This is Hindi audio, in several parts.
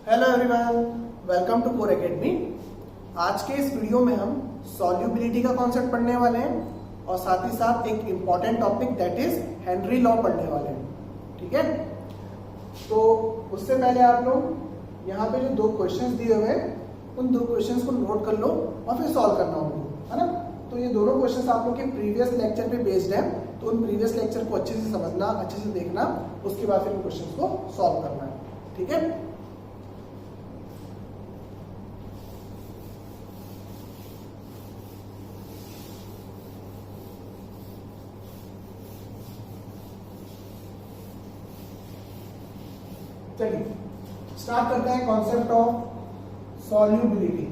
Hello everyone, welcome to Core Academy. आज के इस वीडियो में हम सॉल्युबिलिटी का कॉन्सेप्ट पढ़ने वाले हैं और साथ ही साथ एक important topic that is Henry law पढ़ने वाले हैं। ठीक है, तो उससे पहले आप लोग यहाँ पे जो दो क्वेश्चंस दिए हुए हैं उन दो क्वेश्चंस को नोट कर लो और फिर सॉल्व करना होगा, है ना। तो ये दोनों क्वेश्चंस आप लोग के प्रीवियस लेक्चर पे बेस्ड है, तो उन प्रीवियस लेक्चर को अच्छे से समझना, अच्छे से देखना, उसके बाद फिर क्वेश्चंस को सॉल्व करना है। ठीक है, चलिए स्टार्ट करते हैं concept of solubility.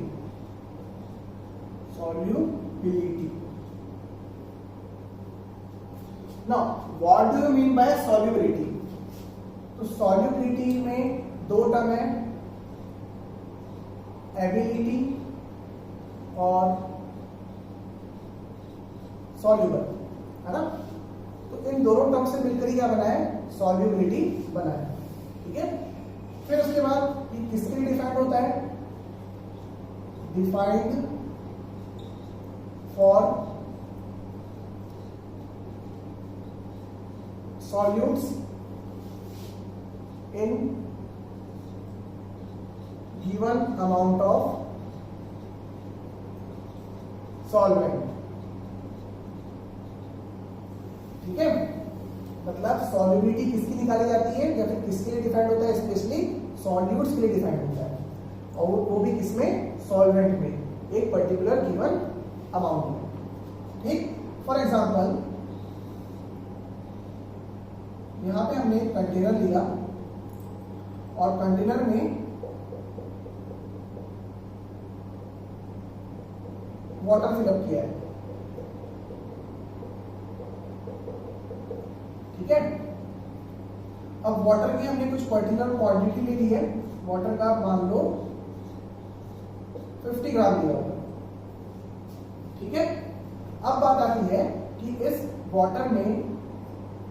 Solubility, now what do you mean by solubility? तो सॉल्युबिलिटी में दो टर्म है, एबिलिटी और सॉल्युबल, है ना। तो इन दोनों टर्म से मिलकर ही क्या बना है? सॉल्युबिलिटी बना है। ठीक है, फिर उसके बाद ये किसके लिए डिफाइंड होता है? Defined for solutes in given amount of solvent. ठीक है, मतलब सॉल्युबिलिटी किसकी निकाली जाती है या फिर किसके लिए डिफाइंड होता है? स्पेशली सॉल्यूट्स के लिए डिफाइंड होता है, और वो भी किसमें? सॉल्वेंट में, एक पर्टिकुलर गिवन अमाउंट में। ठीक, फॉर एग्जांपल यहां पे हमने एक कंटेनर लिया और कंटेनर में वाटर फिलअप किया है। ठीक है, अब वाटर की हमने कुछ पर्टिकुलर क्वांटिटी ले ली है। वाटर का मान लो 50 ग्राम लिया होगा। ठीक है, अब बात आती है कि इस वाटर में,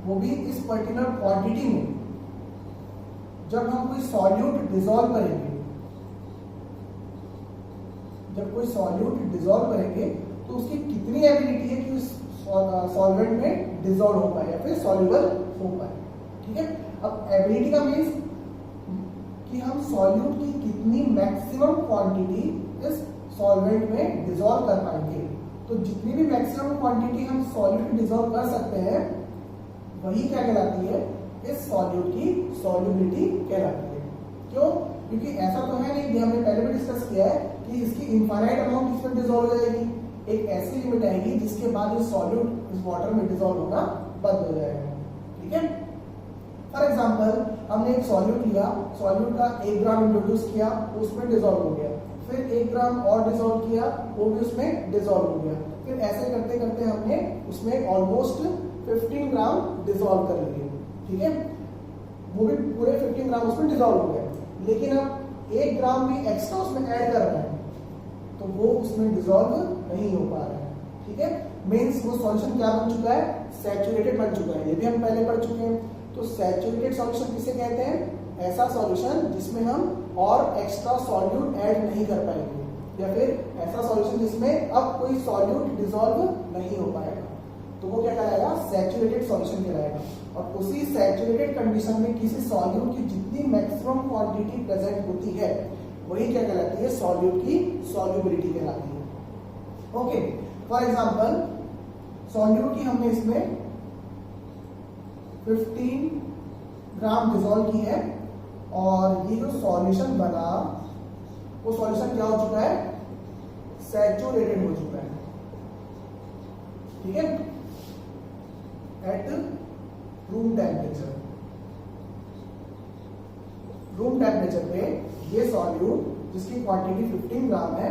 वो भी इस पर्टिकुलर क्वांटिटी में, जब हम कोई सॉल्यूट डिसॉल्व करेंगे, तो उसकी कितनी एबिलिटी है कि उस सॉल्वेंट में डिसॉल्व हो पाए या फिर सॉल्युबल हो पाए। ठीक है, अब एबिलिटी का मीन्स कि हम सॉल्यूट की कितनी मैक्सिमम क्वांटिटी इस सॉल्वेंट में डिसॉल्व कर पाएंगे। तो जितनी भी मैक्सिमम क्वांटिटी हम सॉल्यूट में डिसॉल्व कर सकते हैं, वही क्या कहलाती है? इस सॉल्यूट की सॉल्युबिलिटी कहलाती है। क्यों? क्योंकि ऐसा तो है नहीं, हमने पहले भी डिस्कस किया है कि इसकी इनफाइनाइट अमाउंट इसमें डिसॉल्व हो जाएगी। एक ऐसी लिमिट आएगी जिसके बाद इस सॉल्यूट इस वाटर में डिसॉल्व होना बंद हो जाएगा। ठीक है, फॉर एग्जांपल हमने एक सॉल्यूट लिया, सॉल्यूट का 1 ग्राम इंट्रोड्यूस किया, उसमें डिसॉल्व हो गया, फिर 1 ग्राम और डिसॉल्व किया, वो भी उसमें डिसॉल्व हो गया, फिर ऐसे करते करते हमने उसमें ऑलमोस्ट 15 ग्राम डिसॉल्व कर लिए। ठीक है, वो भी पूरे 15 ग्राम उसमें डिसॉल्व हो गए, लेकिन अब 1 ग्राम भी एक्स्ट्रा उसमें ऐड कर रहे हैं तो वो उसमें डिसॉल्व नहीं हो पा रहा है। ठीक है, मींस वो सॉल्यूशन क्या बन चुका है? सैचुरेटेड बन चुका है। ये भी हम पहले पढ़ चुके हैं। तो सैचुरेटेड सॉल्यूशन किसे कहते हैं? ऐसा सॉल्यूशन जिसमें हम और एक्स्ट्रा सॉल्यूट ऐड नहीं कर पाएंगे, या फिर ऐसा सॉल्यूशन जिसमें अब कोई सॉल्यूट डिसॉल्व नहीं हो पाएगा, तो वो क्या कहलाएगा? सैचुरेटेड सॉल्यूशन कहलाएगा। और उसी सैचुरेटेड कंडीशन में किसी सॉल्यूट की जितनी मैक्सिमम क्वांटिटी प्रेजेंट होती है, वही क्या कहलाती है? सॉल्यूट की सॉल्युबिलिटी कहलाती है। ओके, फॉर एग्जांपल सॉल्यूट की हमने इसमें 15 ग्राम डिसॉल्व की है और ये जो सॉल्यूशन बना, वो सॉल्यूशन क्या हो चुका है? सैचुरेटेड हो चुका है। ठीक है, at room temperature. Room temperature पे ये सॉल्यूट जिसकी क्वांटिटी 15 ग्राम है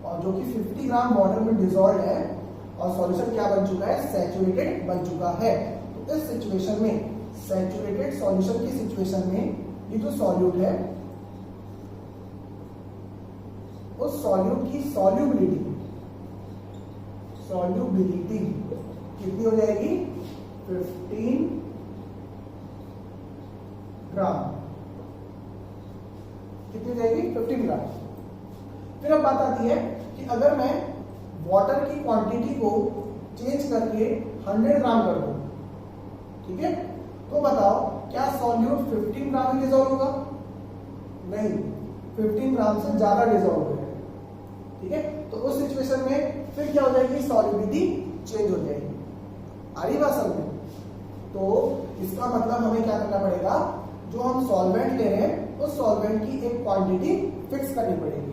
और जो कि 50 ग्राम वाटर में डिसॉल्व है, और सॉल्यूशन क्या बन चुका है? सैचुरेटेड बन चुका है। तो इस सिचुएशन में, सैचुरेटेड सॉल्यूशन की सिचुएशन में, ये जो सॉल्यूट है उस सॉल्यूट की सॉल्युबिलिटी कितनी हो जाएगी? 15 ग्राम। कितनी जाएगी 15 ग्राम। फिर अब बात आती है कि अगर मैं वाटर की क्वांटिटी को चेंज करके 100 ग्राम कर दूं, ठीक है, तो बताओ क्या सॉल्यूट 15 ग्राम में डिसॉल्व होगा? नहीं, 15 ग्राम से ज्यादा डिसॉल्व होगा, ठीक है। तो उस सिचुएशन में फिर क्या हो जाएगी, सॉल्युबिलिटी चेंज हो जाएगी। आ रही बात समझ में? तो इसका मतलब हमें क्या करना पड़ेगा, जो हम सॉल्वेंट ले रहे हैं उस सॉल्वेंट की एक क्वांटिटी फिक्स करनी पड़ेगी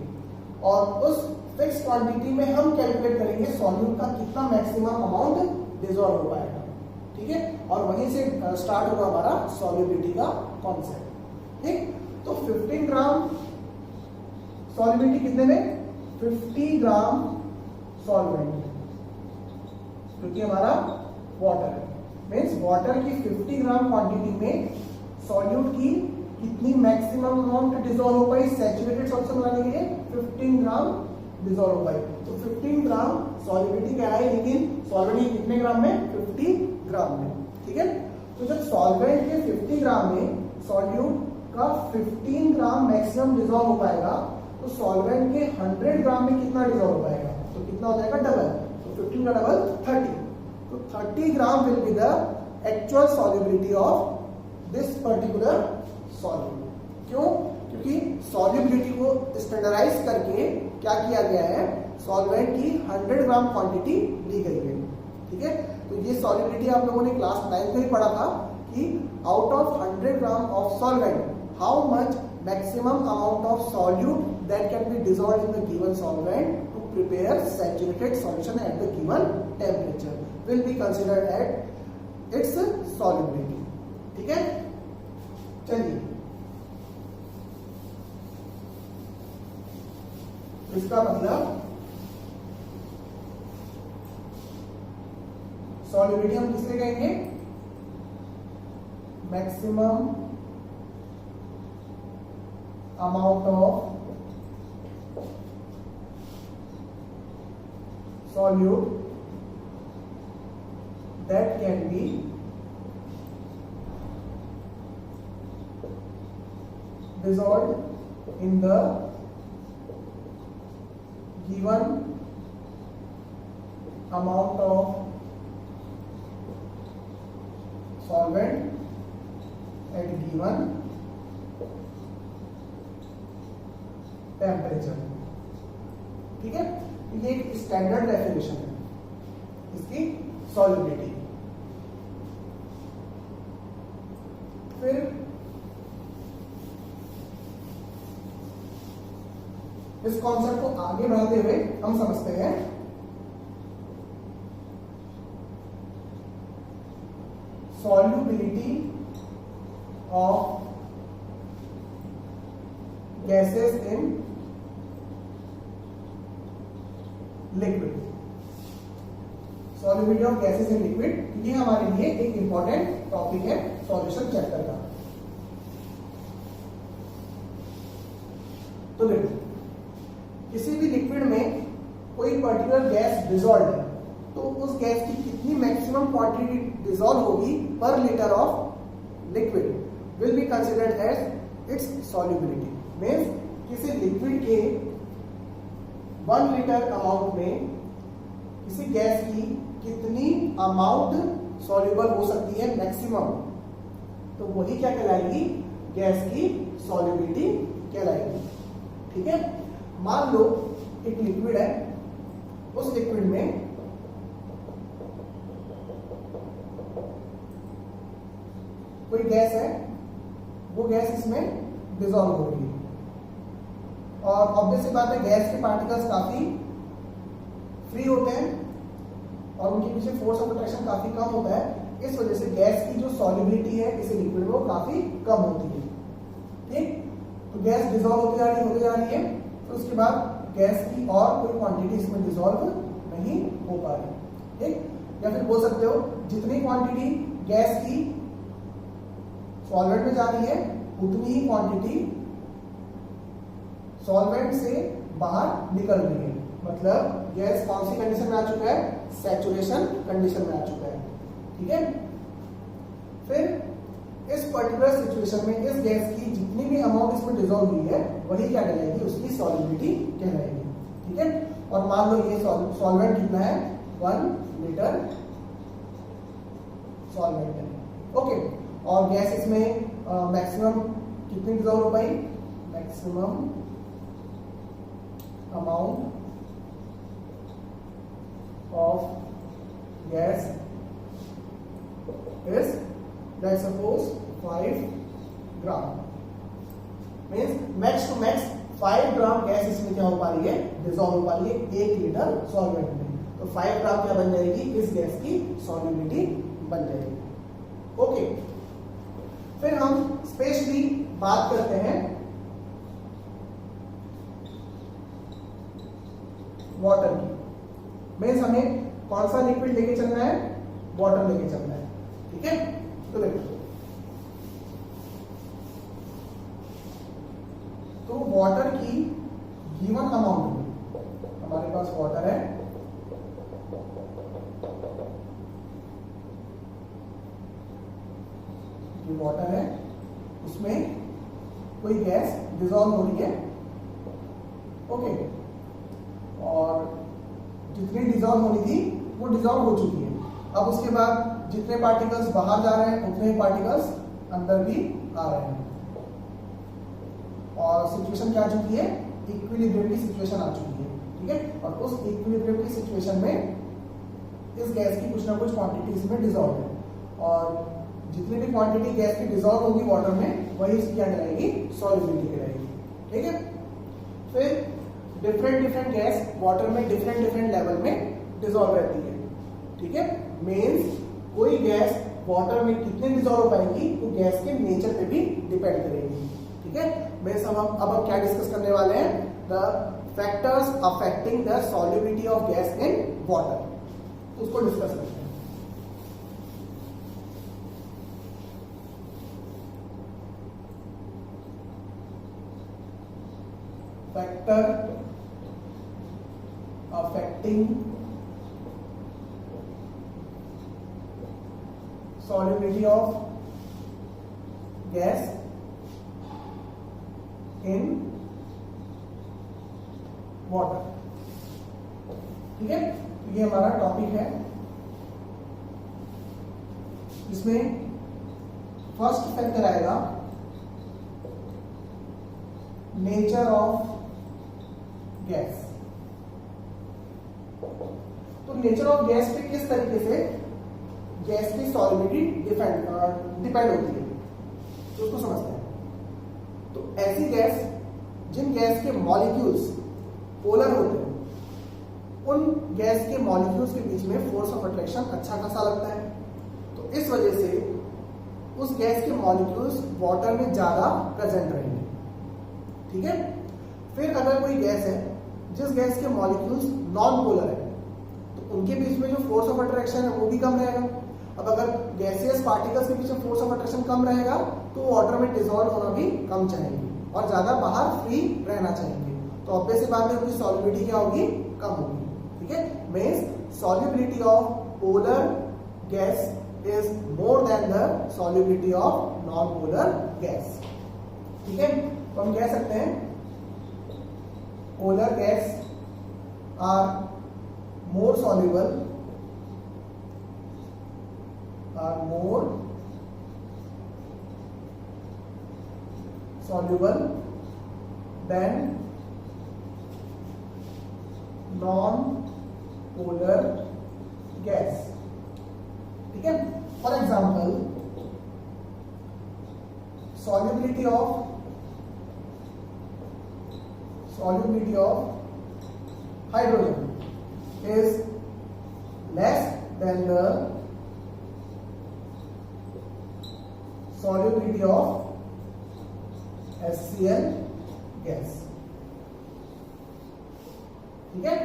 और उस फिक्स क्वांटिटी में हम कैलकुलेट करेंगे सॉल्यूट का कितना मैक्सिमम अमाउंट डिसॉल्व हो पाएगा, ठीक है। और वहीं से स्टार्ट होगा हमारा सॉल्युबिलिटी का कॉन्सेप्ट, ठीक। तो 15 ग्राम सॉल्युबिलिटी कितने में, 50 ग्राम सॉल्वेंट, क्योंकि हमारा वाटर है, मीन्स वाटर की 50 ग्राम क्वांटिटी में सॉल्यूट की कितनी मैक्सिमम अमाउंट डिसॉल्व हो पाई, सैचुरेटेड सॉल्यूशन बनाने के लिए 15 ग्राम डिसॉल्व हो पाई। तो 15 ग्राम सॉल्युबिलिटी क्या है, लेकिन सॉल्वेंट कितने ग्राम में, 50 ग्राम में, ठीक है। तो जब सॉल्वेंट के 50 ग्राम में सॉल्यूट का 15 ग्राम मैक्सिमम डिसॉल्व हो पाएगा, तो सॉल्वेंट के 100 ग्राम में कितना डिसॉल्व हो पाएगा, तो कितना हो जाएगा, डबल। तो 15 का डबल 30, तो 30 gram will be the actual solubility of this particular solute. क्यों? क्योंकि सॉल्युबिलिटी को स्टैंडर्डाइज करके क्या किया गया है, सॉल्वेंट की 100 ग्राम क्वांटिटी ली गई है, ठीक है। तो ये सॉल्युबिलिटी आप लोगों ने क्लास 9 में ही पढ़ा था कि out of 100 gram of solvent how much maximum amount of solute that can be dissolved in the given solvent to prepare saturated solution at the given temperature will be considered at its solubility, ठीक है। चलिए, इसका मतलब सॉल्युबिलिटी हम किससे कहेंगे, maximum amount of solute that can be dissolved in the given amount of solvent at given temperature, ठीक है। ये एक स्टैंडर्ड डेफिनेशन है इसकी सॉल्युबिलिटी। फिर इस कॉन्सेप्ट को आगे बढ़ाते हुए हम समझते हैं solubility of gases in liquid. Solubility of gases in liquid ये हमारे लिए एक इंपॉर्टेंट टॉपिक है सॉल्यूशन चैप्टर का। तो देखो, किसी भी लिक्विड में कोई पर्टिकुलर गैस डिसॉल्व है, तो उस गैस की कितनी मैक्सिमम क्वांटिटी डिसॉल्व होगी per litre of liquid will be considered as its solubility. Means किसी लिक्विड के 1 लीटर अमाउंट में किसी गैस की कितनी अमाउंट सॉल्युबल हो सकती है मैक्सिमम, तो वही क्या कहलाएगी, गैस की सॉल्युबिलिटी कहलाएगी, ठीक है। मान लो एक लिक्विड है, उस लिक्विड में कोई गैस है, वो गैस इसमें डिसॉल्व हो रही है और ऑब्वियस सी बात है गैस के पार्टिकल्स काफी फ्री होते हैं और उनके पीछे फोर्स ऑफ अट्रैक्शन काफी कम होता है। इस वजह से गैस की जो सॉल्युबिलिटी है किसी लिक्विड में वो काफी कम होती है, ठीक। तो गैस डिसॉल्व होती जा रही है, तो उसके बाद गैस की और कोई क्वांटिटी इसमें डिसॉल्व नहीं हो पा रही, ठीक। या फिर बोल सकते हो जितनी क्वांटिटी गैस की सॉल्वेंट में जा रही है उतनी ही क्वांटिटी सॉल्वेंट से बाहर निकल रही है। मतलब गैस कौन सी कंडीशन में आ चुका है, सैचुरेशन कंडीशन में आ चुका है, ठीक है। फिर इस पर्टिकुलर सिचुएशन में इस गैस की जितनी भी अमाउंट इसमें डिजॉल्व हुई है वही क्या कहलाएगी, उसकी सॉल्युबिलिटी कहलाएगी। ठीक है, और मान लो ये सॉल्वेंट कितना है, 1 लीटर सॉल्वेंट है। ओके, और गैस इसमें मैक्सिमम कितनी डिजॉल्व हो पाई, maximum amount of gas is let's suppose 5 gram, means max to max 5 gram gas इसमें क्या हो पा रही है, डिजॉल्व हो पा रही है 1 लीटर सॉल्वेंट में। तो 5 ग्राम क्या बन जाएगी, इस गैस की सॉल्युबिलिटी बन जाएगी। ओके, फिर हम स्पेशली बात करते हैं वाटर की। मीन्स हमें कौन सा लिक्विड लेके चलना है, वाटर लेके चलना है। ठीक है, तो देखो, तो वाटर की गिवन अमाउंट में, हमारे पास वाटर है, ये वाटर है, उसमें कोई गैस डिजॉल्व हो रही है। ओके, और जितनी डिजॉल्व होनी थी वो डिजॉल्व हो चुकी है। अब उसके बाद जितने पार्टिकल्स बाहर जा रहे हैं उतने ही पार्टिकल्स अंदर भी आ रहे हैं, और सिचुएशन क्या आ चुकी है, इक्विलिब्रियम की सिचुएशन आ चुकी है। ठीक है, और उस इक्विलिब्रियम की सिचुएशन में इस गैस की कुछ ना कुछ क्वांटिटी इसमें डिजॉल्व है, और जितनी भी क्वांटिटी गैस की डिजॉल्व होगी वाटर में वही इसकी क्या कहलाएगी, सॉल्युबिलिटी कहलाएगी। ठीक है, फिर डिफरेंट गैस वाटर में डिफरेंट लेवल में डिजॉल्व रहती है। ठीक है, मीन्स कोई गैस वाटर में कितने डिजॉल्व हो पाएगी वो गैस के नेचर पे भी डिपेंड करेगी। ठीक है, मीन्स अब हम क्या डिस्कस करने वाले हैं, the factors affecting the solubility of gas in water, तो उसको डिस्कस करते हैं। Factor affecting solubility of gas in water। ठीक है, ये हमारा टॉपिक है। इसमें फर्स्ट फैक्टर आएगा नेचर ऑफ गैस। तो नेचर ऑफ गैस पे किस तरीके से गैस की सॉल्युबिलिटी डिपेंड होती है, तो उसको समझते हैं। तो ऐसी गैस जिन गैस के मॉलिक्यूल्स पोलर होते हैं, उन गैस के मॉलिक्यूल्स के बीच में फोर्स ऑफ अट्रैक्शन अच्छा खासा लगता है, तो इस वजह से उस गैस के मॉलिक्यूल्स वाटर में ज्यादा प्रेजेंट रहेंगे। ठीक है, फिर अगर कोई गैस है जिस गैस के मॉलिक्यूल्स नॉन पोलर है, तो उनके बीच में जो फोर्स ऑफ अट्रैक्शन है वो भी कम रहेगा। अब अगर गैसियस पार्टिकल्स के पीछे फोर्स ऑफ अट्रैक्शन कम रहेगा तो वाटर में डिसॉल्व होना भी कम चाहेंगे और ज्यादा बाहर फ्री रहना चाहेंगे, तो ऑब्वियस सी बात है उनकी सॉल्युबिलिटी क्या होगी, कम होगी। ठीक है, means solubility of polar gas is more than the solubility of non polar gas. ठीक है, तो हम कह सकते हैं polar gas are more soluble than non-polar gas। ठीक है, for example solubility of hydrogen is less than the solubility of HCl gas। ठीक है,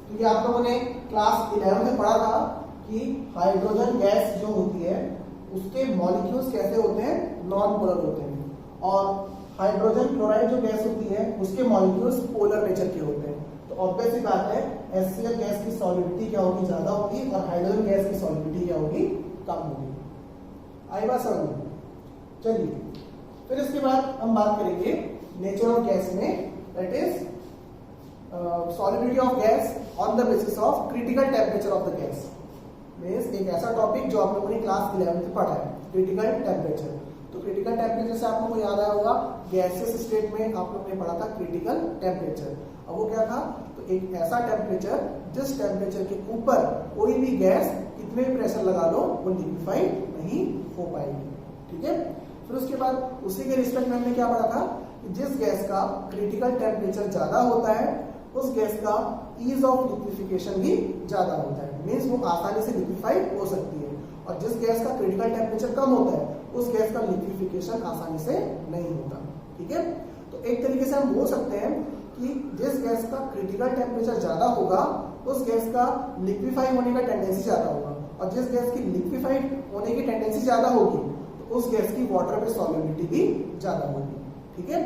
तो ये आप लोगों ने क्लास 11 में पढ़ा था कि हाइड्रोजन गैस जो होती है उसके मॉलिक्यूल्स कैसे होते हैं, नॉन पोलर होते हैं, और हाइड्रोजन क्लोराइड जो गैस होती है उसके मॉलिक्यूल्स पोलर नेचर के होते हैं। तो ऑब्वियस सी बात है HCl गैस की सॉल्युबिलिटी क्या होगी, ज्यादा होगी, और हाइड्रोजन गैस की सॉल्युबिलिटी क्या होगी, कम होगी। आई बात समझ में? चलिए फिर इसके बाद हम बात करेंगे नेचर ऑफ गैस में, that is solubility of gas on the basis of critical temperature of the gas. Means एक ऐसा टॉपिक जो आप लोगों ने क्लास 11 में पढ़ा है, क्रिटिकल टेम्परेचर। तो क्रिटिकल टेम्परेचर से आप लोगों को याद आया होगा गैसियस स्टेट में आप लोगों ने पढ़ा था क्रिटिकल टेम्परेचर। अब वो क्या था, तो एक ऐसा टेम्परेचर जिस टेम्परेचर के ऊपर कोई भी गैस कितने भी प्रेशर लगा लो वो लिक्विफाइड नहीं हो पाएगी, ठीक है। फिर उसके बाद उसी के रिस्पेक्ट में हमने क्या पढ़ा था कि जिस गैस का क्रिटिकल टेम्परेचर ज्यादा होता है उस गैस का ईज ऑफ लिक्विफिकेशन भी ज्यादा होता है, मीन्स वो आसानी से लिक्विफाइड हो सकती है। और जिस गैस का क्रिटिकल टेम्परेचर कम होता है उस गैस का लिक्विफिकेशन आसानी से नहीं होता, ठीक है। तो एक तरीके से हम बोल सकते हैं कि जिस गैस का क्रिटिकल टेम्परेचर ज्यादा होगा उस गैस का लिक्विफाई होने का टेंडेंसी ज्यादा होगा, और जिस गैस की लिक्विफाइड होने की टेंडेंसी ज्यादा होगी तो उस गैस की वाटर पे सॉल्युबिलिटी भी ज्यादा होगी, ठीक है।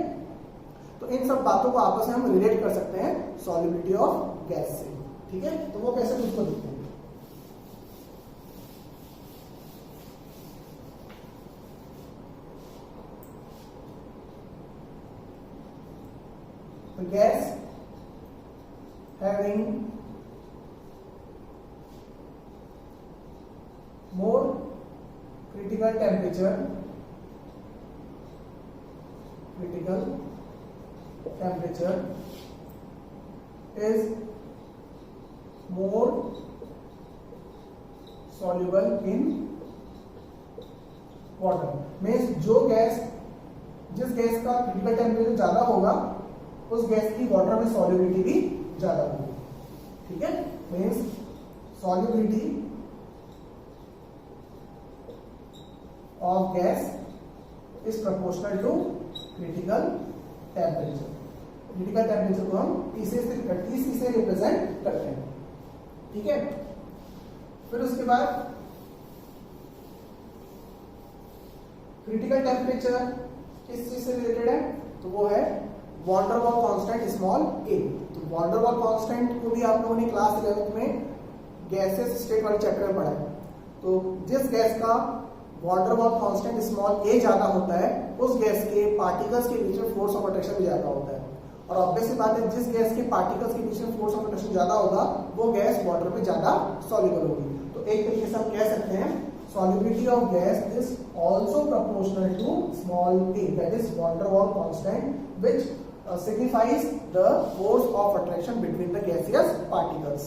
तो इन सब बातों को आपस में हम रिलेट कर सकते हैं सॉल्युबिलिटी ऑफ गैस से, ठीक है। तो वो कैसे उसको देखते हैं, gas having more critical temperature is more soluble in water। Means जो गैस जिस गैस का क्रिटिकल टेम्परेचर ज्यादा होगा उस गैस की वाटर में सॉल्युबिलिटी भी ज्यादा होगी, ठीक है। Means solubility of gas is proportional to critical temperature. Critical temperature को हम T से रिप्रेजेंट करते हैं, ठीक है। फिर उसके बाद क्रिटिकल टेम्परेचर किस चीज से रिलेटेड है, तो वो है van der Waal constant small a। तो वॉन डेर वाल कांस्टेंट को भी आप लोगों ने क्लास 11 में गैसेस स्टेट वाले चैप्टर में पढ़ा है। तो जिस गैस का van der Waal constant small a ज्यादा होता है उस गैस के पार्टिकल्स के बीच में फोर्स ऑफ अट्रैक्शन भी ज्यादा होता है, और ऑब्वियस सी बात है जिस गैस के पार्टिकल्स के बीच में फोर्स ऑफ अट्रैक्शन ज्यादा होगा वो गैस वाटर में ज्यादा सॉल्युबल होगी। तो एक तरीके से हम कह सकते हैं solubility of gas is also proportional to small a, that is van der Waals constant, which signifies the force of attraction between the gaseous particles,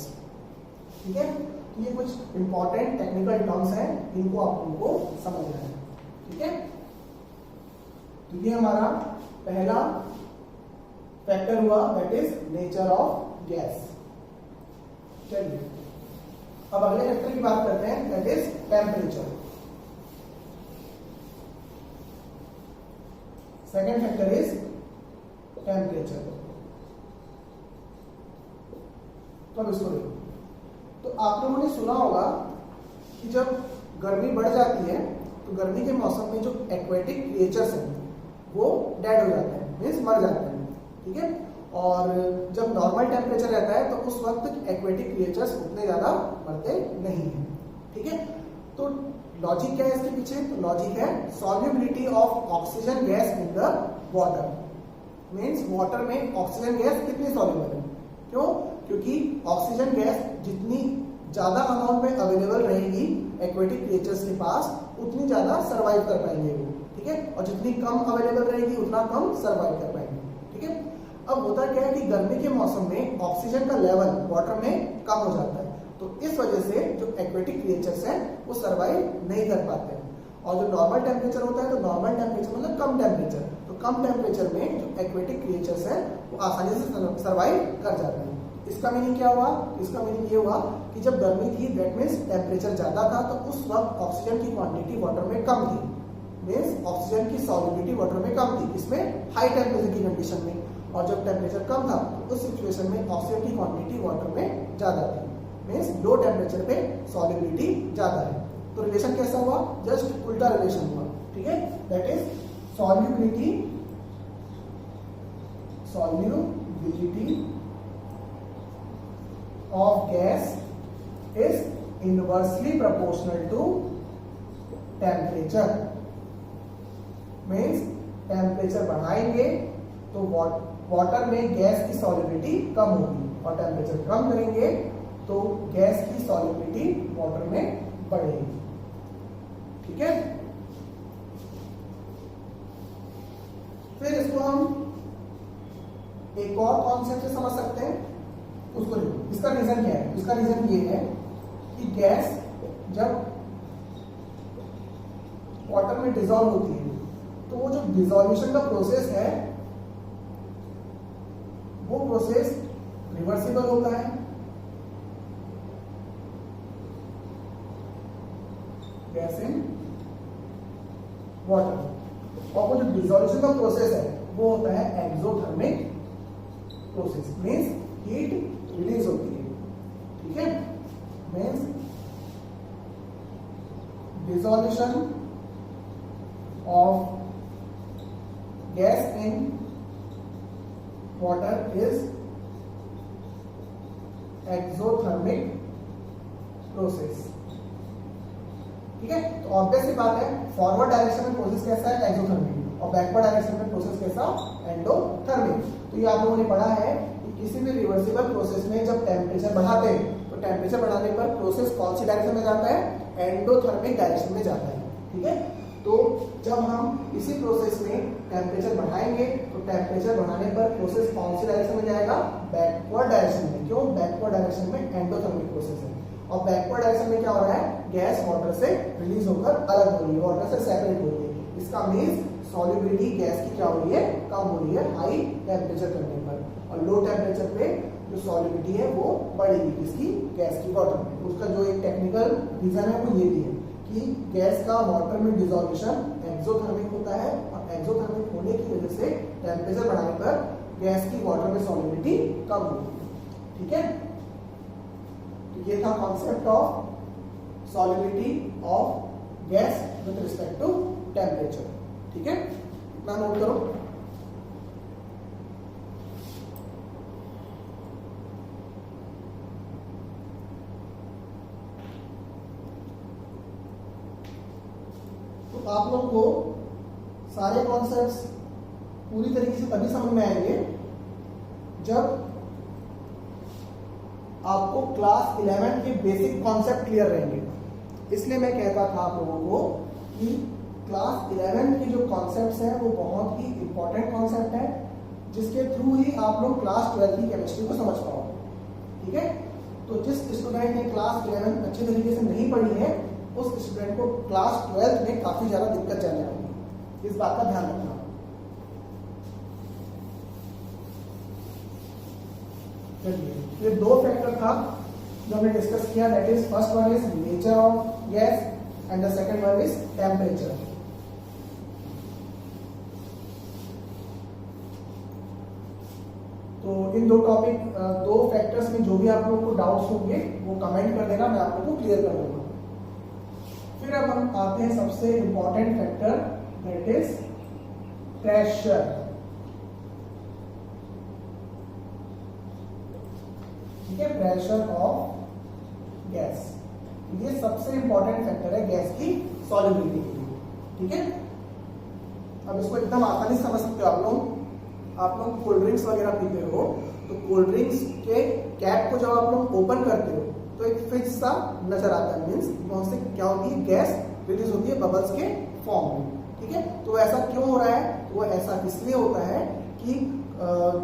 ठीक है। तो ये कुछ इंपॉर्टेंट टेक्निकल टर्म्स हैं इनको आप लोगों को समझना है, ठीक है। तो ये हमारा पहला फैक्टर हुआ, that is nature of gas. चलिए अब अगले फैक्टर की बात करते हैं, that is temperature. Second factor is temperature. तो अब इसको देखो, तो आप लोगों ने सुना होगा कि जब गर्मी बढ़ जाती है तो गर्मी के मौसम में जो एक्वेटिक क्रिएचर्स हैं वो डेड हो जाते हैं, मीन्स मर जाते हैं, ठीक है। और जब नॉर्मल टेम्परेचर रहता है तो उस वक्त एक्वेटिक क्रिएचर्स उतने ज्यादा मरते नहीं हैं, ठीक है। तो लॉजिक क्या है इसके पीछे, तो लॉजिक है solubility of oxygen gas in the water. Means water में ऑक्सीजन गैस कितनी सॉल्युबल है, क्यों, क्योंकि ऑक्सीजन गैस जितनी ज्यादा अमाउंट में अवेलेबल रहेगी एक्वेटिक क्रिएचर्स के पास उतनी ज्यादा सर्वाइव कर पाएंगे वो, ठीक है। और जितनी कम अवेलेबल रहेगी उतना कम सर्वाइव कर पाएंगे, ठीक है। अब होता क्या है कि गर्मी के मौसम में ऑक्सीजन का लेवल वाटर में कम हो जाता है, तो इस वजह से जो एक्वेटिक क्रिएचर्स हैं वो सर्वाइव नहीं कर पाते हैं। और जो नॉर्मल टेम्परेचर होता है, तो नॉर्मल टेम्परेचर मतलब कम टेम्परेचर, तो कम टेम्परेचर में जो एक्वेटिक क्रिएचर्स हैं वो आसानी से सर्वाइव कर जाते हैं। इसका मीनिंग क्या हुआ, इसका मीनिंग ये हुआ कि जब गर्मी थी दैट मीन्स टेम्परेचर ज्यादा था तो उस वक्त ऑक्सीजन की क्वांटिटी वाटर में कम थी, मीन्स ऑक्सीजन की सॉल्युबिलिटी वाटर में कम थी, इसमें हाई टेम्परेचर की कंडीशन में। और जब टेम्परेचर कम था तो उस सिचुएशन में ऑक्सीजन की क्वांटिटी वाटर में ज्यादा थी, मीन्स लो टेम्परेचर पे सॉल्युबिलिटी ज्यादा है। तो रिलेशन कैसा हुआ, जस्ट उल्टा रिलेशन हुआ, ठीक है। That is solubility of gas is inversely proportional to temperature। Means temperature बढ़ाएंगे तो वाटर में गैस की सॉल्युबिलिटी कम होगी, और टेम्परेचर कम करेंगे तो गैस की सॉल्युबिलिटी वाटर में बढ़ेगी। ठीक है, फिर इसको हम एक और कॉन्सेप्ट से समझ सकते हैं, उसको देखो। इसका रीजन क्या है? इसका रीजन ये है कि गैस जब वाटर में डिसॉल्व होती है तो वो जो डिसॉल्यूशन का प्रोसेस है वो प्रोसेस रिवर्सिबल होता है। गैस इन वाटर, और वो जो डिसॉल्यूशन का प्रोसेस है वो होता है exothermic process, means heat release होती है। ठीक है, means dissolution of gas in water is exothermic process. ठीक है, तो ऑब्वियस सी बात है, फॉरवर्ड डायरेक्शन में प्रोसेस कैसा है? एक्सोथर्मिक, और बैकवर्ड डायरेक्शन में प्रोसेस कैसा? एंडोथर्मिक। तो ये आप लोगों ने पढ़ा है कि किसी भी रिवर्सिबल प्रोसेस में जब टेम्परेचर बढ़ाते हैं तो टेम्परेचर बढ़ाने पर प्रोसेस कौन सी डायरेक्शन में जाता है? एंडोथर्मिक डायरेक्शन में जाता है। ठीक है, तो जब हम इसी प्रोसेस में टेम्परेचर बढ़ाएंगे तो टेम्परेचर बढ़ाने पर प्रोसेस कौन सी डायरेक्शन में जाएगा? बैकवर्ड डायरेक्शन में। क्यों? बैकवर्ड डायरेक्शन में एंडोथर्मिक प्रोसेस है, और बैकवर्ड डायरेक्शन में क्या हो रहा है? गैस वाटर से रिलीज होकर अलग हो रही है, वाटर से सेपरेट हो रही है। इसका मीन्स सॉल्युबिलिटी गैस की क्या हो रही है? कम हो रही है हाई टेम्परेचर करने पर, और लो टेम्परेचर पे जो सॉल्युबिलिटी है वो बढ़ेगी किसकी? गैस की, वाटर में। उसका जो एक टेक्निकल रीजन है वो ये भी है कि गैस का वाटर में डिसॉल्यूशन एक्सोथर्मिक होता है, और एक्सोथर्मिक होने की वजह से टेम्परेचर बढ़ाने पर गैस की वाटर में सॉल्युबिलिटी कम होगी। ठीक है, तो ये था concept of solubility of gas with respect to temperature. ठीक है, इतना नोट करो। तो आप लोगों को सारे कॉन्सेप्ट्स पूरी तरीके से तभी समझ में आएंगे जब आपको क्लास 11 के बेसिक कॉन्सेप्ट क्लियर रहेंगे। इसलिए मैं कहता था आप लोगों को कि क्लास 11 के जो कॉन्सेप्ट्स हैं वो बहुत ही इंपॉर्टेंट कॉन्सेप्ट है, जिसके थ्रू ही आप लोग क्लास 12 की केमिस्ट्री को समझ पाओगे। ठीक है, तो जिस स्टूडेंट ने क्लास 11 अच्छे तरीके से नहीं पढ़ी है उस स्टूडेंट को क्लास 12 में काफी ज्यादा दिक्कत चलने वाली है, इस बात का ध्यान रखना। ये दो फैक्टर था जो हमने डिस्कस किया, that is first one is nature of gas and the second one is temperature. तो इन दो टॉपिक, दो फैक्टर्स में जो भी आप लोगों को डाउट्स होंगे वो कमेंट कर देना, मैं आप लोगों को क्लियर कर दूंगा। फिर अब हम आते हैं सबसे important factor, that is pressure. ठीक है, प्रेशर ऑफ गैस, ये सबसे इंपॉर्टेंट फैक्टर है गैस की सॉल्युबिलिटी के लिए। ठीक है, अब इसको एकदम आसानी से समझ सकते हो आप लोग। आप लोग कोल्ड ड्रिंक्स वगैरह पीते हो तो कोल्ड ड्रिंक्स के कैप को जब आप लोग ओपन करते हो तो एक फिक्स सा नजर आता है, मीन्स वहां से क्या होती है? गैस रिलीज होती है बबल्स के फॉर्म में। ठीक है, तो ऐसा क्यों हो रहा है? तो वो ऐसा इसलिए होता है कि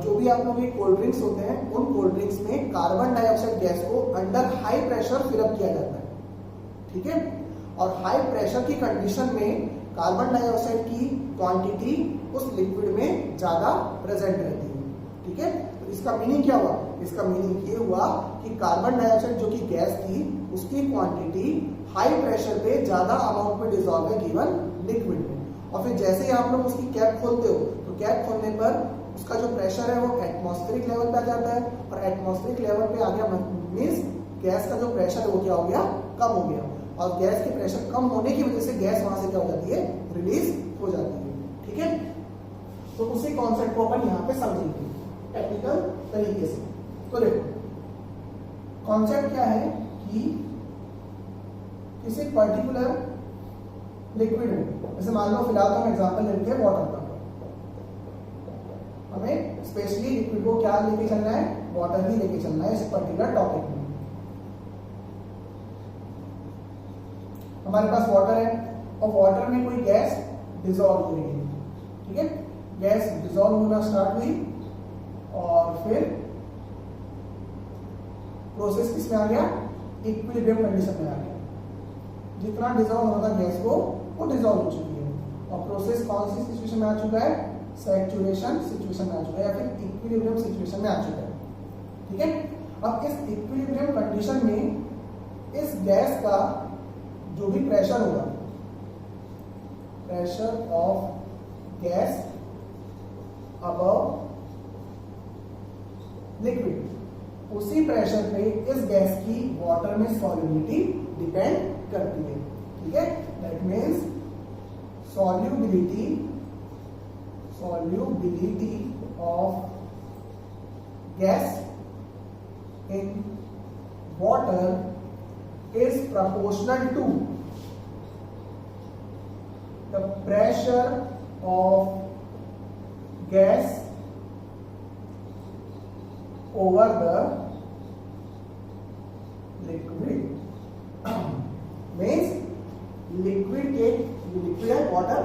जो भी आप लोग ये कोल्ड ड्रिंक्स होते हैं उन कोल्ड ड्रिंक्स में कार्बन डाइऑक्साइड गैस को अंडर हाई प्रेशर फिलअप किया जाता है। ठीक है, और हाई प्रेशर की कंडीशन में कार्बन डाइऑक्साइड की क्वांटिटी उस लिक्विड में ज्यादा प्रेजेंट रहती है। ठीक है, तो इसका मीनिंग क्या हुआ? इसका मीनिंग ये हुआ कि कार्बन डाइऑक्साइड जो कि गैस थी उसकी क्वांटिटी हाई प्रेशर पे ज्यादा अमाउंट में डिसॉल्व है गिवन लिक्विड में, और फिर जैसे ही आप लोग उसकी कैप खोलते हो तो कैप खोलने पर उसका जो प्रेशर है वो एटमॉस्फेरिक लेवल पे आ जाता है, और एटमॉस्फेरिक लेवल पे आ गया मीन्स गैस का जो प्रेशर है वो क्या हो गया? कम हो गया, और गैस के प्रेशर कम होने की वजह से गैस वहां से क्या हो जाती है? रिलीज हो जाती है। ठीक है, तो उसी कॉन्सेप्ट को अपन यहाँ पे समझेंगे टेक्निकल तरीके से। तो देखो कॉन्सेप्ट क्या है कि किसी पर्टिकुलर लिक्विड में जैसे मान लो फिलहाल तो हम एग्जांपल लेते हैं वाटर का, हमें स्पेशली लिक्विड को क्या लेके चलना है, वाटर ही लेके चलना है इस पर्टिकुलर टॉपिक में। हमारे पास वाटर है और वाटर में कोई गैस डिसॉल्व हो रही है, ठीक है, गैस डिसॉल्व होना स्टार्ट हुई और फिर प्रोसेस किसमें आ गया, इक्विलिब्रियम कंडीशन में आ गया। जितना डिसॉल्व होना था गैस को वो डिसॉल्व हो चुकी है और प्रोसेस कौन सी सिचुएशन में आ चुका है, सैचुरेशन सिचुएशन में आ चुका है या फिर इक्विलिब्रियम सिचुएशन में आ चुका है, ठीक है। अब इस इक्विलिब्रियम कंडीशन में इस गैस का जो भी प्रेशर होगा, pressure of gas above liquid, उसी प्रेशर पे इस गैस की वाटर में सॉल्युबिलिटी डिपेंड करती है, ठीक है। That means solubility of gas in water is proportional to the pressure of gas over the liquid। Means liquid है वाटर,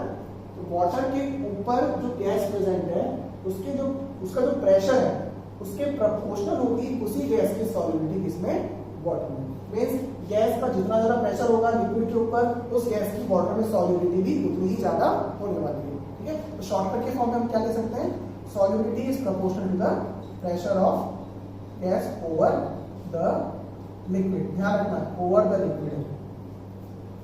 तो वाटर के ऊपर जो गैस प्रेजेंट है उसका जो प्रेशर है उसके प्रोपोर्शनल होगी उसी गैस की सॉल्युबिलिटी किसमें, वाटर में। मीन्स गैस का जितना ज्यादा प्रेशर होगा लिक्विड के ऊपर, उस गैस की वाटर में सॉल्युबिलिटी भी उतनी ही ज्यादा होने वाली है, ठीक है। तो शॉर्टकट के फॉर्म में हम क्या ले सकते हैं, solubility is proportional to the pressure of gas over the liquid. ध्यान रखना ओवर द लिक्विड है,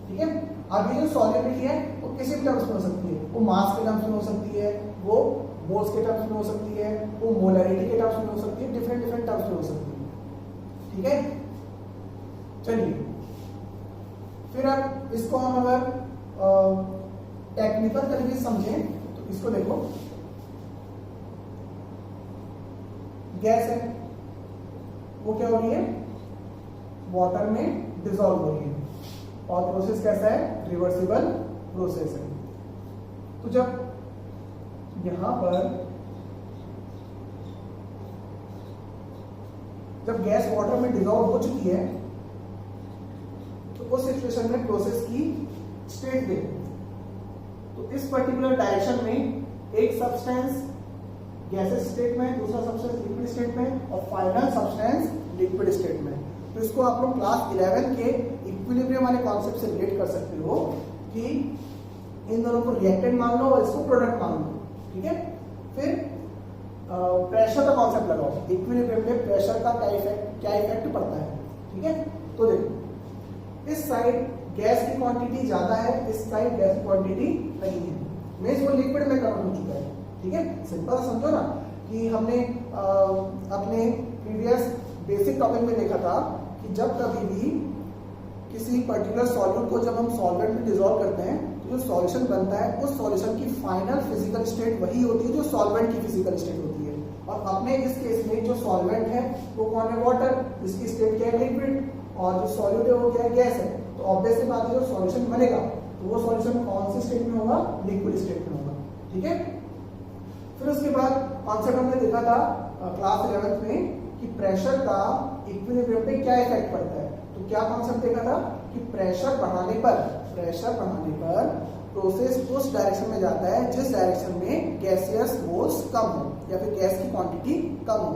ठीक है। अब ये जो सॉल्युबिलिटी है वो किसी भी टर्म्स में हो सकती है, वो मास के टर्म्स में हो सकती है, वो मोल्स के टर्म्स में हो सकती है, वो मोलरिटी के टर्म्स में हो सकती है, डिफरेंट टर्म्स में हो सकती है, ठीक है। चलिए फिर अब इसको हम अगर टेक्निकल तरीके से समझें तो इसको देखो, गैस है वो क्या हो रही है, वाटर में डिसॉल्व हो रही है और प्रोसेस कैसा है, रिवर्सिबल प्रोसेस है। तो जब यहां पर जब गैस वाटर में डिसॉल्व हो चुकी है तो उस सिचुएशन में प्रोसेस की स्टेट देखो, तो इस पर्टिकुलर डायरेक्शन में एक सब्सटेंस गैसेस स्टेट में, दूसरा सब्सटेंस लिक्विड स्टेट में और फाइनल सब्सटेंस लिक्विड स्टेट में। तो इसको आप लोग क्लास 11 के इक्विलिब्रियम वाले कॉन्सेप्ट से रिलेट कर सकते हो कि इन दोनों को रिएक्टेंट मान लो और इसको प्रोडक्ट मान लो, ठीक है। फिर प्रेशर का कॉन्सेप्ट लगाओ, इक्विलिब्रियम में प्रेशर का क्या इफेक्ट पड़ता है, ठीक है। तो देखो इस साइड गैस की क्वांटिटी ज्यादा है, इस साइड गैस की क्वांटिटी नहीं है, मींस वो लिक्विड में कन्वर्ट हो चुका है, ठीक है। सिंपल समझो ना कि हमने अपने प्रीवियस बेसिक टॉपिक में देखा था कि जब कभी भी किसी पर्टिकुलर सॉल्यूट को जब हम सॉल्वेंट में डिसॉल्व करते हैं तो जो सॉल्यूशन बनता है उस सॉल्यूशन की फाइनल फिजिकल स्टेट वही होती है जो सॉल्वेंट की फिजिकल स्टेट होती है। और अपने इस केस में जो सॉल्वेंट है वो कौन है, वाटर, जिसकी स्टेट क्या है, लिक्विड, और जो सॉल्यूट है वो क्या है, गैस है। तो ऑब्वियसली बात है जो सॉल्यूशन बनेगा तो वो सॉल्यूशन कौन सी स्टेट में होगा, लिक्विड स्टेट में होगा, ठीक है। फिर उसके बाद कॉन्सेप्ट हमने देखा था क्लास 11 में कि प्रेशर का इक्विलिब्रियम पे क्या इफेक्ट पड़ता है। तो क्या कॉन्सेप्ट देखा था कि प्रेशर बढ़ाने पर प्रोसेस उस डायरेक्शन में जाता है जिस डायरेक्शन में गैसियस मोल्स कम हो या फिर गैस की क्वांटिटी कम हो,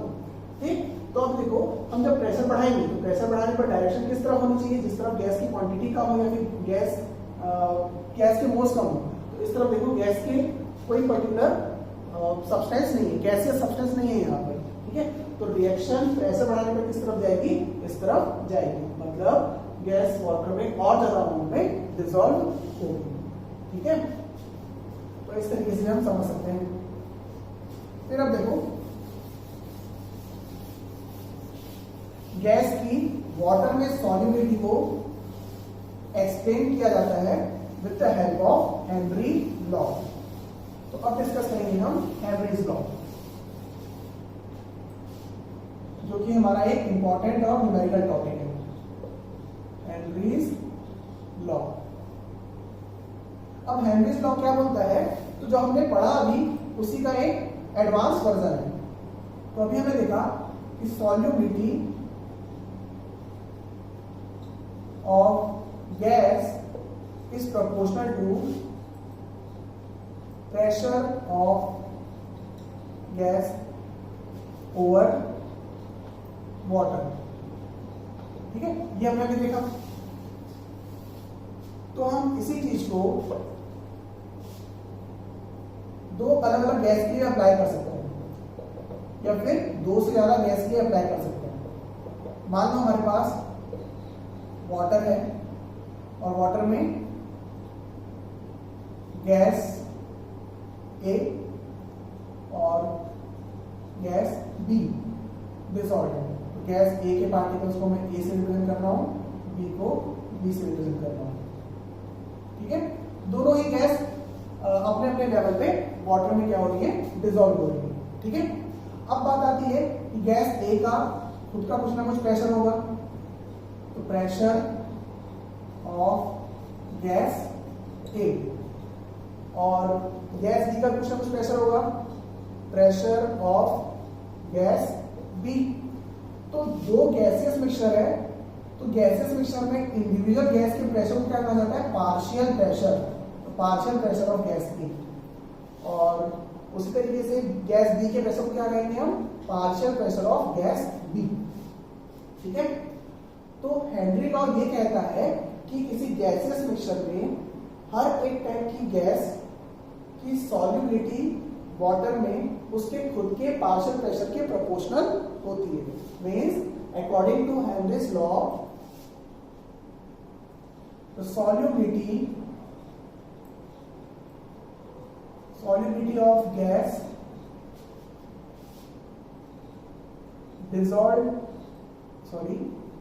ठीक। तो अब देखो हम जब प्रेशर बढ़ाएंगे तो प्रेशर बढ़ाने पर डायरेक्शन किस तरफ होनी चाहिए, जिस तरफ गैस की क्वांटिटी कम हो या फिर गैस के मोल्स कम हो। तो इस तरफ देखो गैस के कोई पर्टिकुलर सब्सटेंस नहीं है, गैसियस सब्सटेंस नहीं है यहाँ पर, ठीक है। तो रिएक्शन प्रेशर बढ़ाने पर किस तरफ जाएगी, इस तरफ जाएगी, मतलब गैस वाटर में और ज्यादा अमाउंट में डिसॉल्व होगी, ठीक है। तो इस तरीके से हम समझ सकते हैं। फिर अब देखो गैस की वाटर में सॉल्युबिलिटी को एक्सप्लेन किया जाता है with the help of Henry law. तो अब डिस्कस करेंगे हम हेनरीज लॉ, जो कि हमारा एक इंपॉर्टेंट और न्यूमेरिकल टॉपिक है, हेनरीज लॉ। अब हेनरीज लॉ क्या बोलता है, तो जो हमने पढ़ा अभी उसी का एक एडवांस वर्जन है। तो अभी हमने देखा कि solubility of gas is proportional to pressure of gas over water. ठीक है, ये हमने अभी देखा। तो हम इसी चीज को दो अलग अलग गैस के लिए अप्लाई कर सकते हैं या फिर दो से ज्यादा गैस के लिए अप्लाई कर सकते हैं। मान लो हमारे पास वाटर है और वाटर में गैस ए और गैस बी डिसॉल्व है। तो गैस ए के पार्टिकल्स को मैं ए से रिप्रेजेंट कर रहा हूं, बी को बी से रिप्रेजेंट कर रहा हूं। ठीक है, दोनों ही गैस अपने अपने लेवल पे वाटर में क्या हो रही है, डिसॉल्व हो रही है। ठीक है, अब बात आती है कि गैस ए का खुद का कुछ ना कुछ प्रेशर होगा, तो प्रेशर ऑफ गैस ए, और गैस बी का कुछ ना कुछ प्रेशर होगा, प्रेशर ऑफ गैस बी। तो जो गैसियस मिक्सचर है, तो गैसियस मिक्सचर में इंडिविजुअल गैस के प्रेशर को क्या कहा जाता है, पार्शियल प्रेशर। तो partial pressure of gas B, और उसी तरीके से गैस बी के प्रेशर को क्या कहेंगे हम, partial pressure of gas B. ठीक है, तो हेनरी लॉ ये कहता है कि किसी गैसियस मिक्सचर में हर एक टाइप की गैस की सॉल्युबिलिटी वाटर में उसके खुद के पार्शियल प्रेशर के प्रोपोर्शनल होती है। Means according to Henry's law the solubility of gas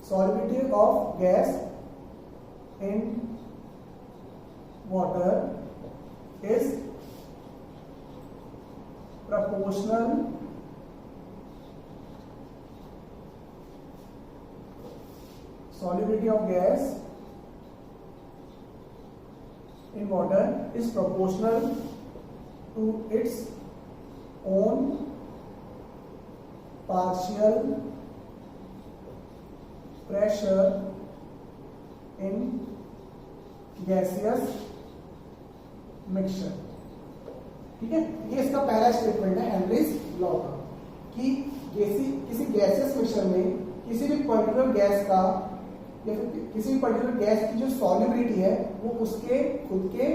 solubility of gas in water is proportional solubility of gas in water is proportional to its own partial pressure in gaseous mixture। ठीक है, ये इसका पहला स्टेटमेंट है हेनरीज लॉ का, कि किसी गैसियस मिक्सचर में किसी भी पर्टिकुलर गैस का या फिर किसी भी पर्टिकुलर गैस की जो सॉल्युबिलिटी है वो उसके खुद के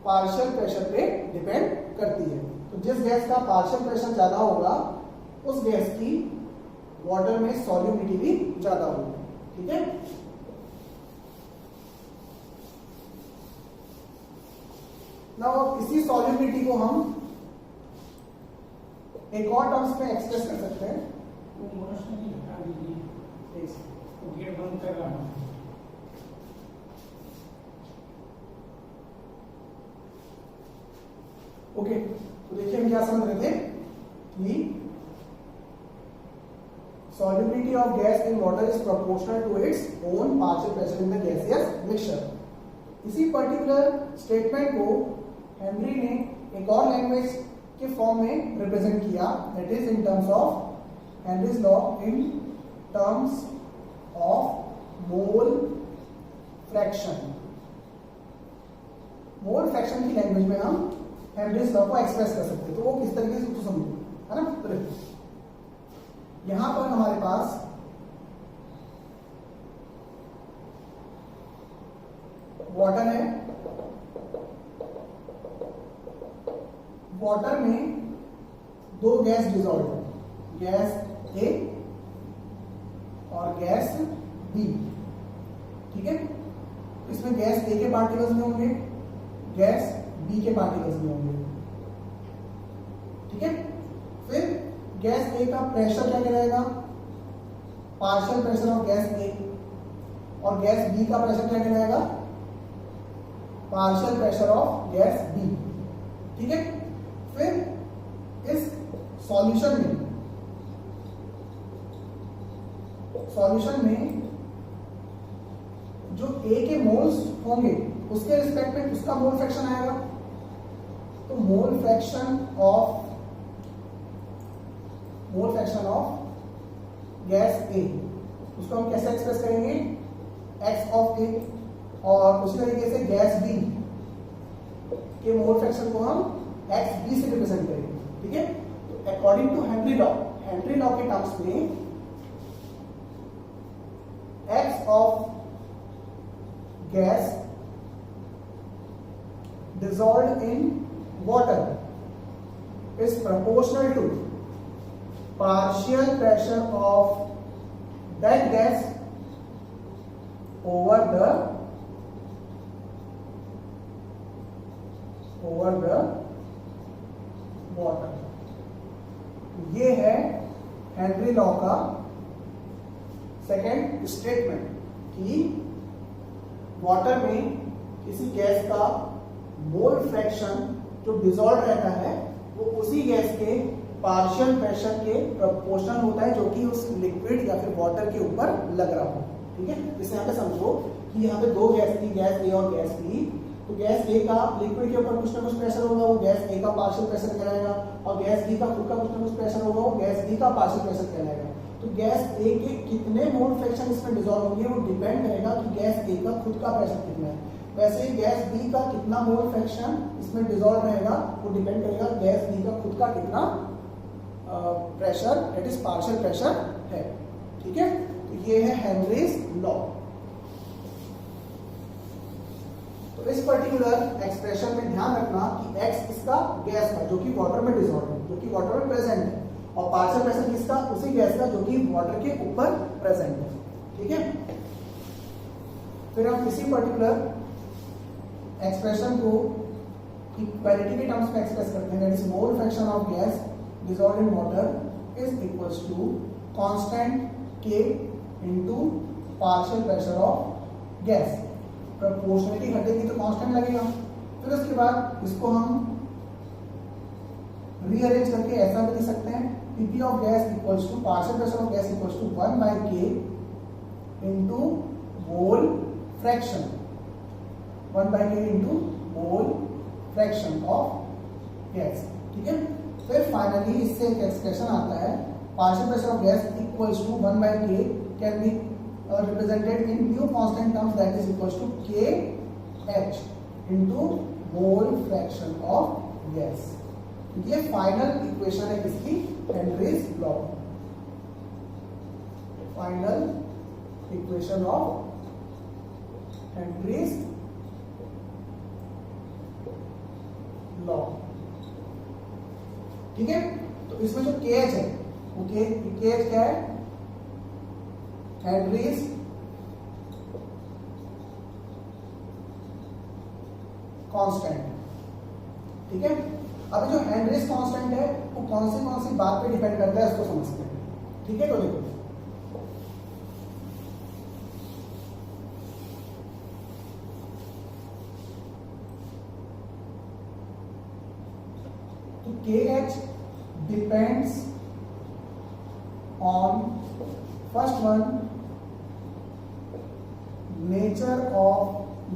पार्शियल प्रेशर पे डिपेंड करती है। तो जिस गैस का पार्शियल प्रेशर ज्यादा होगा उस गैस की वाटर में सॉल्युबिलिटी भी ज्यादा होगी। ठीक है, नाउ अब इसी सॉल्युबिलिटी को हम एक और टर्म्स में एक्सप्रेस कर सकते हैं। ओके, तो देखिए हम क्या समझ रहे थे कि solubility of gas in water is proportional to its own partial pressure in the gaseous mixture। इसी पर्टिकुलर स्टेटमेंट को हेनरी ने एक और लैंग्वेज के फॉर्म में रिप्रेजेंट किया, that is in terms of Henry's law in terms of mole fraction. Mole fraction की लैंग्वेज में हम हेनरीज लॉ को एक्सप्रेस कर सकते हैं। तो वो किस तरीके से, तो समझो, है ना। तो यहां पर हमारे पास वाटर है, वाटर में दो गैस डिसॉल्व है, गैस ए और गैस बी। ठीक है, इसमें गैस ए के पार्टिकल्स में होंगे, गैस बी के पार्टिकल्स में होंगे। ठीक है, फिर गैस ए का प्रेशर क्या कहलाएगा, partial pressure of gas A, और गैस बी का प्रेशर क्या कहलाएगा, partial pressure of gas B. ठीक है, फिर इस सॉल्यूशन में जो ए के मोल्स होंगे उसके रिस्पेक्ट में उसका मोल फ्रैक्शन आएगा। तो मोल फ्रैक्शन ऑफ गैस ए, उसको हम कैसे एक्सप्रेस करेंगे, x ऑफ ए। और उसी तरीके से गैस बी के मोल फ्रैक्शन को हम एक्स बी से रिप्रेजेंट करेंगे। ठीक है, तो अकॉर्डिंग टू हेनरी लॉ के टर्म्स में x of gas dissolved in water is proportional to partial pressure of that gas over the water। ये है हेनरी लॉ का सेकेंड स्टेटमेंट कि वाटर में किसी गैस का मोल फ्रैक्शन जो डिसॉल्व रहता है वो उसी गैस के पार्शियल प्रेशर के प्रोपोर्शनल होता है जो कि उस लिक्विड या फिर वाटर के ऊपर लग रहा हो। ठीक है, जैसे यहाँ पे समझो कि यहाँ पे दो गैस थी, गैस ए और गैस बी। तो गैस ए का लिक्विड के ऊपर कुछ ना कुछ प्रेशर होगा, वो गैस ए का पार्शियल प्रेशर कहलाएगा, और गैस बी का खुद का कुछ ना कुछ प्रेशर होगा, वो गैस बी का पार्शियल प्रेशर कहलाएगा। तो गैस ए के कितने मोल फ्रैक्शन इसमें डिसॉल्व होंगे वो डिपेंड करेगा कि गैस ए का खुद का प्रेशर कितना है। वैसे ही गैस बी का कितना मोल फ्रैक्शन इसमें डिसॉल्व रहेगा वो डिपेंड करेगा गैस बी का खुद का कितना pressure, that is partial pressure है। ठीक है, तो ये है हेनरीज लॉ। तो इस पर्टिकुलर एक्सप्रेशन में ध्यान रखना कि x इसका गैस का जो कि वाटर में डिसॉल्व है, जो कि वाटर में प्रेजेंट है, और पार्शियल प्रेशर किसका, उसी गैस का जो कि वाटर के ऊपर प्रेजेंट है। ठीक है, फिर हम इसी पर्टिकुलर एक्सप्रेशन को इक्वालिटी के टर्म्स में एक्सप्रेस करते हैं, that is mole fraction of gas dissolved in water is equals to constant K into partial pressure of gas। Proportionality हटेगी तो कांस्टेंट लगेगा। फिर उसके बाद इसको हम रीअरेंज करके ऐसा भी लिख सकते हैं, Pp of gas equals to partial pressure of gas equals to 1/K into mole fraction, 1/K into mole fraction of gas. ठीक है, फिर फाइनली इससे एक एक्सप्रेशन आता है, partial pressure of gas equals to 1/K can be represented in new constant terms that is equals to KH into mole fraction of gas. ये फाइनल इक्वेशन है किसकी, Henry's law, final equation of Henry's law. ठीक है, तो इसमें जो KH है वो KH क्या है, हेनरीज कांस्टेंट। ठीक है, अभी जो हेनरीज कांस्टेंट है वो कौन सी बात पे डिपेंड करता है उसको समझते हैं। ठीक है, तो देखो KH depends on first one nature of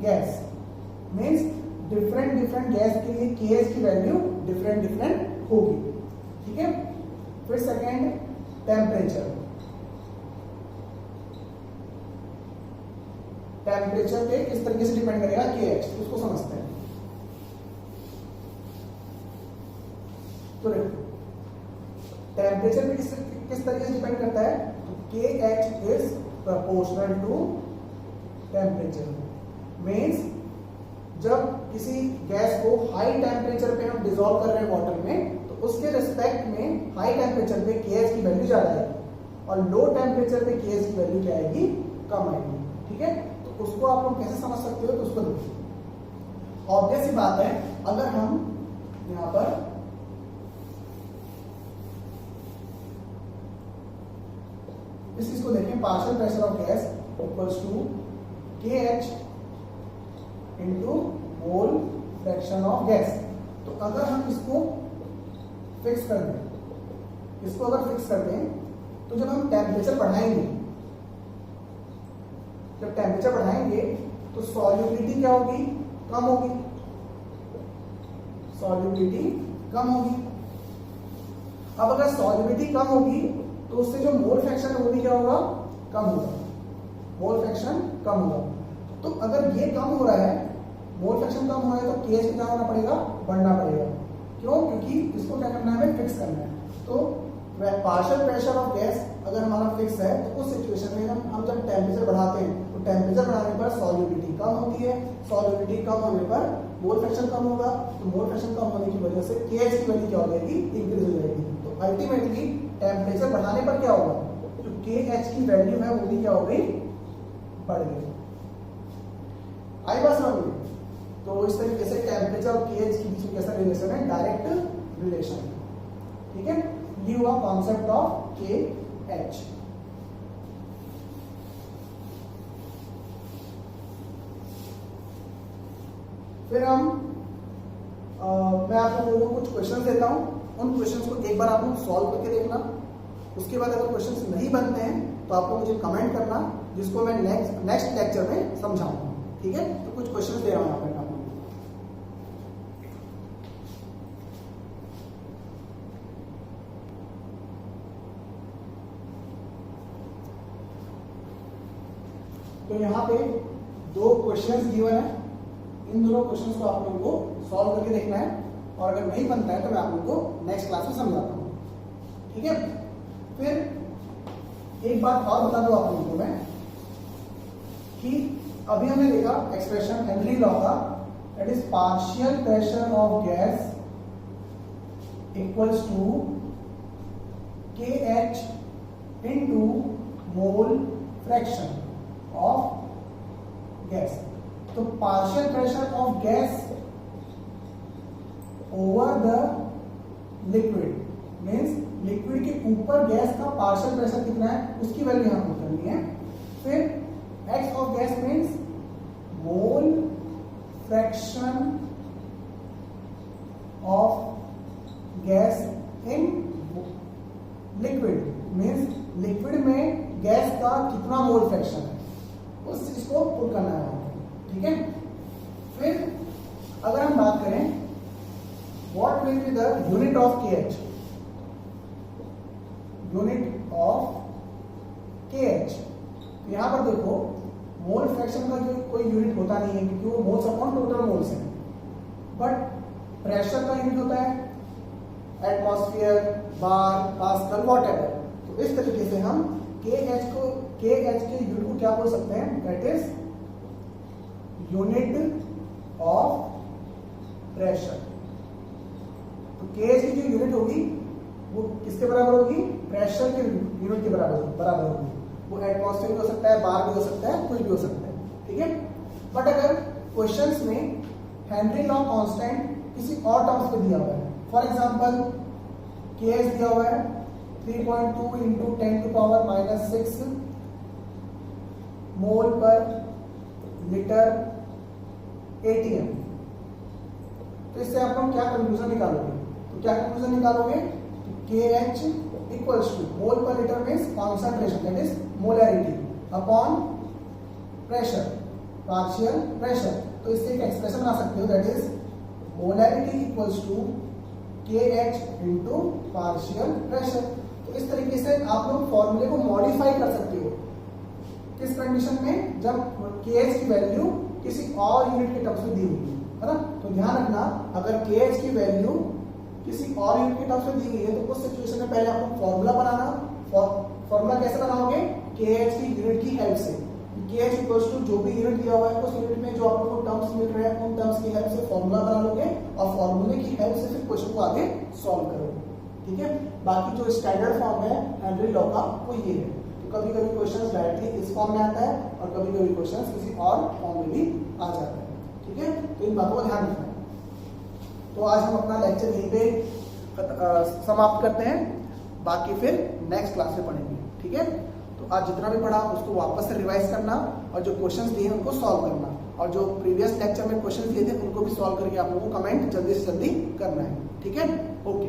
gas, means different gas के लिए KH की वैल्यू डिफरेंट होगी। ठीक है, फिर सेकेंड टेम्परेचर पे किस तरीके से डिपेंड करेगा KH, उसको समझते हैं। तो देखो टेम्परेचर पे किस तरीके से डिपेंड करता है, तो KH is proportional to temperature. Means जब किसी गैस को हाई टेम्परेचर पे हम डिसॉल्व कर रहे हैं वाटर में, तो उसके रिस्पेक्ट में हाई टेम्परेचर पे KH की वैल्यू ज्यादा आएगी और लो टेम्परेचर पे KH की वैल्यू क्या आएगी, कम आएगी। ठीक है, तो उसको आप लोग कैसे समझ सकते हो, तो उसको देखिए ऑब्वियस सी बात है, अगर हम यहाँ पर इस चीज को देखें, partial pressure of gas equals to KH into mole fraction of gas. तो अगर हम इसको फिक्स कर दें, तो जब हम टेम्परेचर बढ़ाएंगे तो सॉल्युबिलिटी क्या होगी, कम होगी, सॉल्युबिलिटी कम होगी। अब अगर सॉल्युबिलिटी कम होगी तो उससे जो मोल फ्रैक्शन है वो भी क्या होगा, कम होगा, मोल फ्रैक्शन कम होगा। तो अगर ये कम हो रहा है, मोल फ्रैक्शन कम हो रहा है, तो केएच क्या होना पड़ेगा, बढ़ना पड़ेगा। क्यों? क्योंकि इसको क्या करना है, हमें फिक्स करना है। तो पार्शियल प्रेशर ऑफ गैस अगर हमारा फिक्स है तो उस सिचुएशन में हम जब टेम्परेचर बढ़ाते हैं तो टेम्परेचर बढ़ाने पर सॉल्युबिलिटी कम होती है, सॉल्युबिलिटी कम होने पर मोल फ्रैक्शन कम होगा, तो मोल फ्रैक्शन कम होने की वजह से केएच की वैल्यू क्या हो जाएगी, इंक्रीज हो जाएगी। तो अल्टीमेटली टेम्परेचर बढ़ाने पर क्या होगा, जो केएच की वैल्यू है वो भी क्या हो गई, बढ़ गई। आई बात समझ में? तो इस तरीके से टेम्परेचर और केएच के बीच में कैसा रिलेशन है, डायरेक्ट रिलेशन। ठीक है, ये हुआ कॉन्सेप्ट ऑफ केएच। फिर हम मैं आप लोगों को कुछ क्वेश्चंस देता हूं, उन क्वेश्चंस को एक बार आप लोग सॉल्व करके देखना। उसके बाद अगर क्वेश्चंस नहीं बनते हैं तो आप लोग मुझे कमेंट करना, जिसको मैं नेक्स्ट लेक्चर में समझाऊंगा। ठीक है, तो कुछ क्वेश्चंस दे रहा हूं यहाँ पे। तो यहाँ पे दो क्वेश्चंस गिवन है, इन दोनों क्वेश्चंस को आप लोगों को सॉल्व करके देखना है, और अगर नहीं बनता है तो मैं आप लोगों को नेक्स्ट क्लास में समझाता हूँ। ठीक है, फिर एक बात और बता दूं आप लोगों को मैं कि अभी हमने देखा एक्सप्रेशन हेनरी लॉ का, that is partial pressure of gas equals to KH into mole fraction of gas. तो partial pressure of gas over the liquid means liquid के ऊपर गैस का पार्शियल प्रेशर कितना है उसकी वैल्यू यहां पुट करनी है। फिर x of gas means mole fraction of gas in liquid means liquid में गैस का कितना मोल फ्रैक्शन है उस चीज को पुट करना है। ठीक है, फिर अगर हम बात करें what will be the unit of KH, unit of KH, यहां पर देखो मोल फ्रैक्शन का जो कोई यूनिट होता नहीं है क्योंकि वो मोल्स अपॉन टोटल मोल्स है, बट प्रेशर का यूनिट होता है एटमॉस्फेयर, बार, पास्कल, व्हाटएवर। तो इस तरीके से हम KH के यूनिट को क्या बोल सकते हैं, that is unit of pressure. तो KH की जो यूनिट होगी वो किसके बराबर होगी, प्रेशर के यूनिट के बराबर होगी। वो एटमॉस्फेयर भी हो सकता है, बार भी हो सकता है, कुछ भी हो सकता है। ठीक है, बट अगर क्वेश्चंस में हेनरी लॉ कांस्टेंट किसी और टर्म्स पे दिया हुआ है, फॉर एग्जांपल KH दिया हुआ है 3.2 इंटू 10⁻⁻6 मोल पर लीटर ATM, तो इससे आप लोग क्या कंक्लूजन निकालोगे, तो क्या कंक्लूजन निकालोगे, KH equals to mole per litre means concentration that is molarity upon pressure, partial pressure. तो इससे एक एक्सप्रेशन बना सकते हो that is molarity equals to KH into partial pressure. तो इस तरीके से आप लोग फॉर्मूले को मॉडिफाई कर सकते हो, किस कंडीशन में, जब KH की वैल्यू किसी और यूनिट के टर्म्स में दी हुई है ना। तो ध्यान रखना अगर KH की वैल्यू किसी और यूनिट के टर्म्स में दी गई है तो उस सिचुएशन में पहले आपको फॉर्मूला बनाना। फॉर्मूला कैसे बनाओगे, KH की यूनिट की हेल्प से। KH इक्वल्स टू जो भी यूनिट दिया हुआ है उस यूनिट में जो आपको टर्म्स मिल रहे हैं उन टर्म्स की हेल्प से फॉर्मूला बना लोगे और फॉर्मूले की हेल्प से फिर क्वेश्चन को आगे सॉल्व करोगे। ठीक है, बाकी जो स्टैंडर्ड फॉर्म है हेनरी लॉ का वो ये है। तो कभी कभी क्वेश्चन डायरेक्टली इस फॉर्म में आता है और कभी कभी क्वेश्चन किसी और फॉर्म में भी आ जाता है। ठीक है, तो इन बातों का ध्यान रखना है। तो आज हम अपना लेक्चर यहीं पे समाप्त करते हैं, बाकी फिर नेक्स्ट क्लास में पढ़ेंगे। ठीक है, तो आज जितना भी पढ़ा उसको वापस से रिवाइज करना और जो क्वेश्चंस दिए उनको सॉल्व करना, और जो प्रीवियस लेक्चर में क्वेश्चंस दिए थे उनको भी सॉल्व करके आप लोगों को कमेंट जल्दी से जल्दी करना है। ठीक है, ओके।